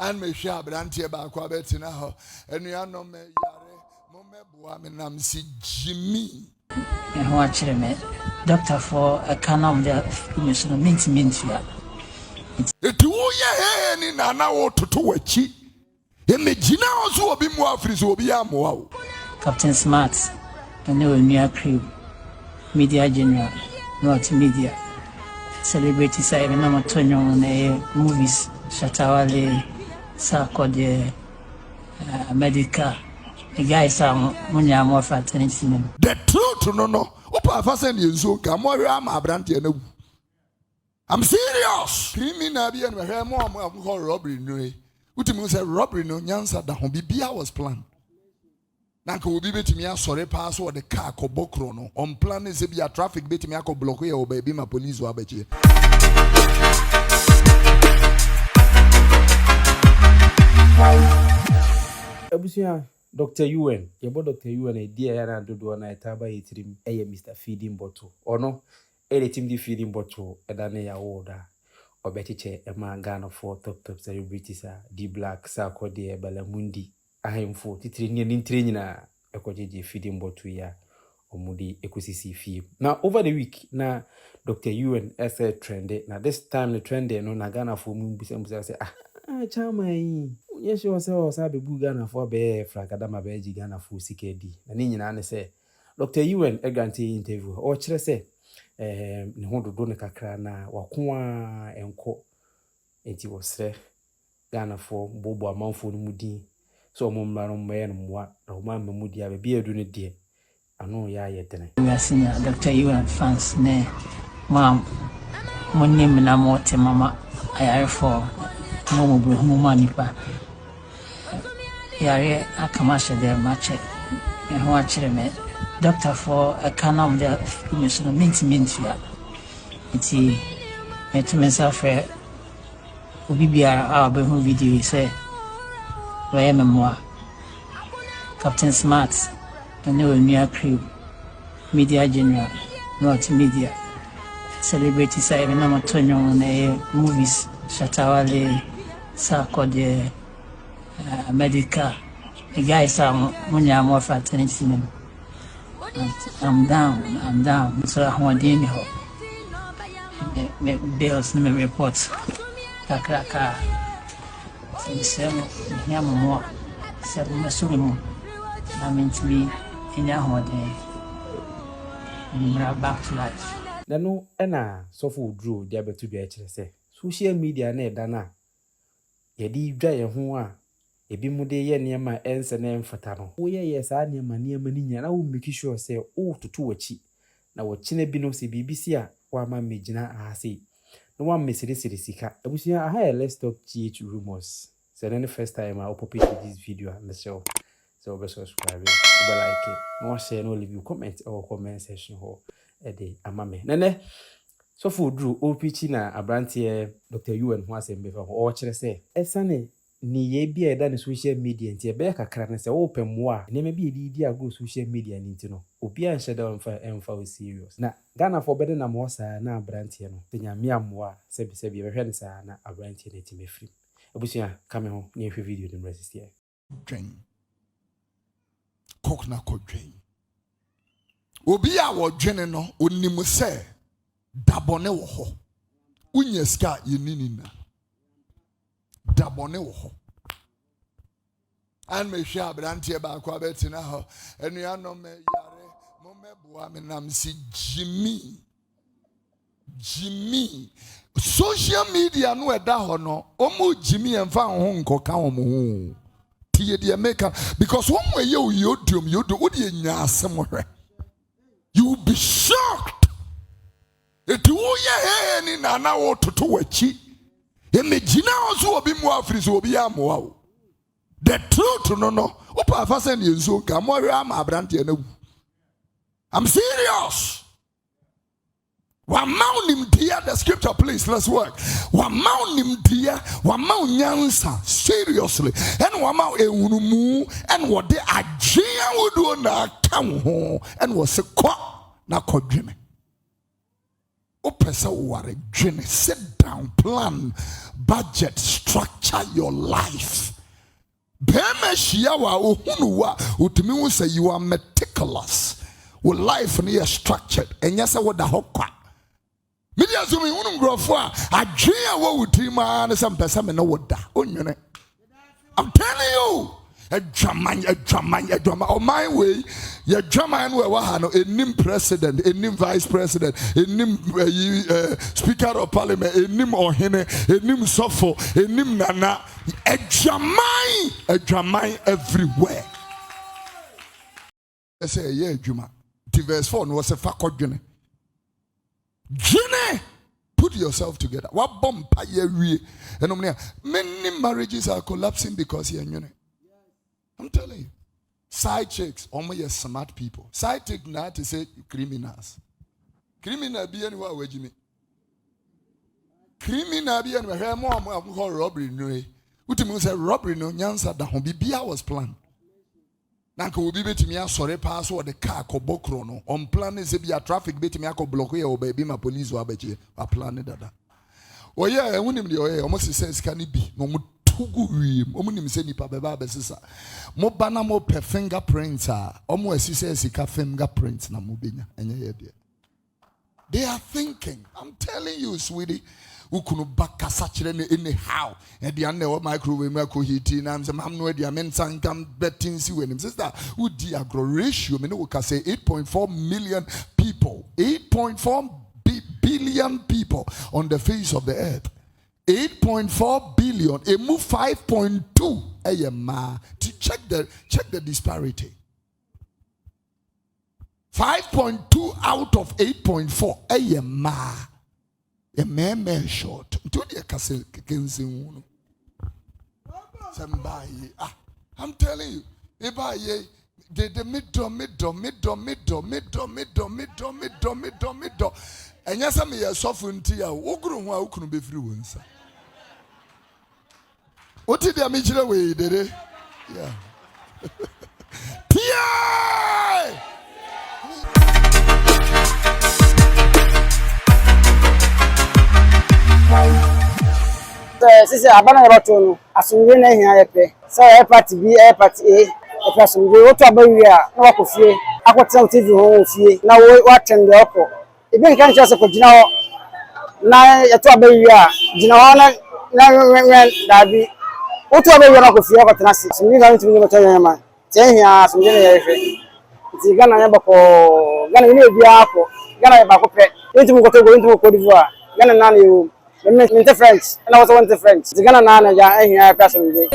and me share brantie ba kwa betina ho enuanom me yare mo meboa me nam si Gyimii and watch me doctor for a canal of the mint ya it wo ye ni nana wo toto wachi e me gina ozo obi mu afiri so obi amoa wo Captain Smart and no new crew media general not media celebrity side na matonyo na movies Shatawale Sakode medical the guys are munya more fraternity. The truth no opa fasen yenso ka mo hwe am abrante na wu I'm serious criminal bi en hwe mo am robbery no utimi say robbery no nyansa da ho bibia was planned nanka obi betimi asore pa so the car ko bokro no on plan is be a traffic betimi akọ block ye o ba bi ma police wa bachi Abusia Dr. UN, yebo Dr. UN idea yana dodo na etaba yitirim eye Mr. Feeding Bottle. Ono team di feeding bottle edane ya woda. Obechiche ema Ghana for top celebrities D Black Sakode Balamundi ahemfo titiri ni ntire nyina ekojeje feeding bottle ya omudi ekosisi fie. Now over the week na Dr. UN ese trend na this time the trend no na Ghana for mu bisa say chama yi yes you say o sabe bu Ghana for be frakadama be ji Ghana for sikedi na ni nyina ne say Dr. UN eganti interview o kire say ne ho dodo ne kakra na wako a enko enti wo sre Ghana for bobo amanfo no mudin so mo mmaro mme no mwa na ma mmudi a be edu ne de ano ya yedene We are senior Dr. UN fans ne mom monim na mote mama ayare for mo bro mo manipa yare akamashe de mache e ho achire me doctor for a canal of the mint ya iti to myself obi bia be hu video say where memoir Captain Smart and no new crew media general not media celebrity side na matonyo na movies Shatawale Sakode medical the guys are munya more fraternity. I'm down so I want to me bills me reports kakraka sema nyama mo sema masulimu na mentally enya hode back to life nano ena Fordjour dia betu bia kire se social media na edana yedi dwa ye ho a ebi mu de ye niam ense na emfata no wo ye saa niam ni nya na wo make sure say o tutu wachi na wo kine bi no se BBC a wa ma megina ahase no one mesiri sika abusia aha let's talk GH rumors so then the first time I pop this video and the show so be subscribe be like it no share no leave you comment or comment section ho e dey amame nene so Fordjour opichi na abrantie Dr. UN ho asembe fa ho o kire se esane ni ye bia eda ne social media nti be kakra ne se wo pemmo a ne me bia di ago social media ni nti no obi an sheda emfa o serious na Ghana for better na mo sa na abrantie no tenya me ammoa se be be hwe ne sa na abrantie ne ti mefri abusia kame ho ne hwe video dem resist here dwen kokna ko dwen obi a wo dwen no onim se dabone wo ho unya ska yeninina dabone wo ho an me hwa brantie ba kwa betina ho enuanom me yare mo meboa me nam si Gyimii social media no eda ho no omu Gyimii emfa ho nkoka ho ho tie de make because one way you yodo wo de nya asem hwe you will be shocked it wo ye ni nana wo toto wachi emegina ozo obi mu afiri so obi amoa wo the truth no opa fasen yenso ka mo hwe am abrante na wu I'm serious. One mountain dear, the scripture, please, let's work. One mountain dear, one mountain answer, seriously. And one mountain and what they are would do na come home and was a quack na Gyimii. Opesa ware Gyimii sit down, plan, budget, structure your life. Bema shiawa uhunuwa utimi say you are meticulous. With life near structured. And yes, I would the hokwa. Media zoomi unum grofwa. I dream what would dream and some person know what that. I'm telling you. A drama. On my way, your drama and a nim president, a nim vice president, a nim speaker of parliament, a nim or hene, a nim sofo, a nim nana, a drama everywhere. I say, yeah, Juma. Verse 4 was a fakot Gene. Put yourself together. What bomb and many marriages are collapsing because you're in. I'm telling you. Side chicks, almost smart people. Side chick now to say criminals. Criminal be anywhere where Jimmy. Criminal be anywhere more robbery. What say robbery no nyansa da hon bibia was planned. Nanka will be to me sorry pass or the car ko bokrono. On plan is be a traffic bit me ako block or baby my police or beji a plan that. Oh yeah, I wouldn't be almost says can it be no tugu omunim se nipa beba besisa. Mo bana mo pe fingerprints are almost says he ka fingerprints na mo benya enye ye. They are thinking. I'm telling you, sweetie. Ukunu baka sachire anyhow. And the ane microwave mako heating. I'm saying I'm no idea. Men sankam betting si when him sister. Who the agro ratio? Me no we can say 8.4 million people. 8.4 billion people on the face of the earth. 8.4 billion. A move 5.2. Hey ma. To check the disparity. 5.2 out of 8.4. Hey ma. A man short. To the castle kensin. Somebody. I'm telling you. If I the middle. And yes, I'm a sovereignty. Who be free once. What did the major way did it? Yeah. Pierre! Sisi abana roto no asumwe na hia yepe say party B party A asumwe woto abawi a na wakofie akwotena TV ho ofie na wo atende oko ebi nkan chese ko gina ho na yeto abawi a gina ho na dabi woto abawi na akofie akwotena si asumwe ga ntumi moto yema te hia asumwe na yefe ti Ghana ya bako Ghana ni ebi akọ Ghana ya bako pe ntumi ko Togo ntumi ko d'Ivoire Ghana na ni I'm French, and I was one French. The Ghana, I hear a person.